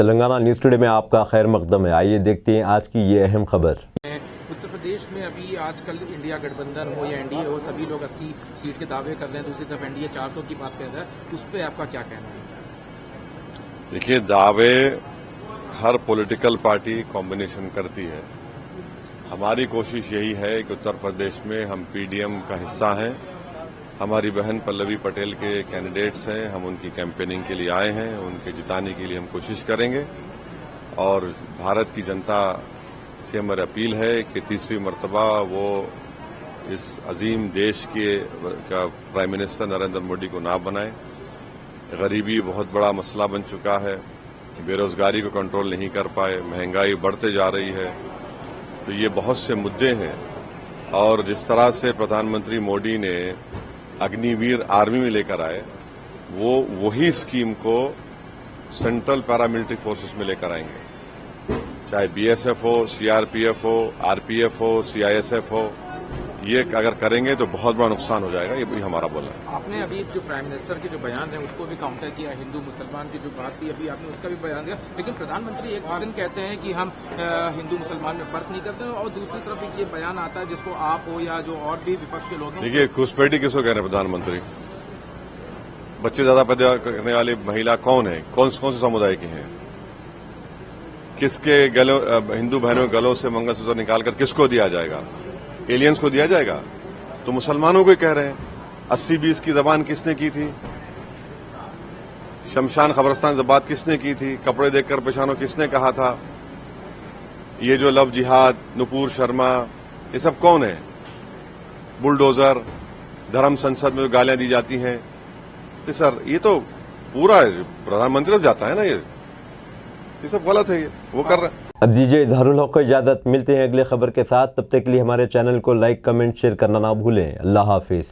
Telangana news today में आपका खैर मकदम है। आइए देखते हैं आज की ये अहम खबर। उत्तर प्रदेश में अभी आजकल इंडिया गठबंधन हो या एनडीए हो, सभी लोग 80 सीट के दावे कर रहे हैं। दूसरी तरफ एनडीए 400 की बात कर रहा है। उस पर आपका क्या कहना है? देखिए, दावे हर पॉलिटिकल पार्टी कॉम्बिनेशन करती है। हमारी कोशिश यही है कि उत्तर प्रदेश में हम पीडीएम का हिस्सा हैं। हमारी बहन पल्लवी पटेल के कैंडिडेट्स हैं। हम उनकी कैंपेनिंग के लिए आए हैं। उनके जिताने के लिए हम कोशिश करेंगे और भारत की जनता से हमारी अपील है कि तीसरी मर्तबा वो इस अजीम देश के का प्राइम मिनिस्टर नरेंद्र मोदी को ना बनाए। गरीबी बहुत बड़ा मसला बन चुका है। बेरोजगारी को कंट्रोल नहीं कर पाए, महंगाई बढ़ते जा रही है। तो ये बहुत से मुद्दे हैं और जिस तरह से प्रधानमंत्री मोदी ने अग्निवीर आर्मी में लेकर आए, वो वही स्कीम को सेंट्रल पैरामिलिट्री फोर्सेस में लेकर आएंगे, चाहे बीएसएफ हो, सीआरपीएफ हो, आरपीएफ हो, सीआईएसएफ हो। ये अगर करेंगे तो बहुत बड़ा नुकसान हो जाएगा। ये भी हमारा बोलना है। आपने अभी जो प्राइम मिनिस्टर के जो बयान है उसको भी काउंटर किया। हिंदू मुसलमान की जो बात थी अभी आपने उसका भी बयान दिया, लेकिन प्रधानमंत्री एक दिन कहते हैं कि हम हिंदू मुसलमान में फर्क नहीं करते और दूसरी तरफ ये बयान आता है जिसको आप हो या जो और भी विपक्ष के लोग हैं। देखिए, घुसपैठी किसको कह रहे हैं प्रधानमंत्री? बच्चे ज्यादा पैदा करने वाली महिला कौन है? कौन से समुदाय की है? किसके गलों, हिंदू बहनों के गलों से मंगलसूत्र निकालकर किसको दिया जाएगा? एलियंस को दिया जाएगा? तो मुसलमानों को कह रहे हैं। 80-20 की जबान किसने की थी? शमशान कब्रिस्तान जबात किसने की थी? कपड़े देखकर पहचानो किसने कहा था? ये जो लव जिहाद, नुपुर शर्मा, ये सब कौन है? बुलडोजर, धर्म संसद में जो गालियां दी जाती हैं, तो सर ये तो पूरा प्रधानमंत्री जाता है ना। ये सब गलत है। ये वो कर रहे हैं। अब दीजिए इजहारुल हक को इजाज़त। मिलते हैं अगले खबर के साथ। तब तक के लिए हमारे चैनल को लाइक, कमेंट, शेयर करना ना भूलें। अल्लाह हाफिज।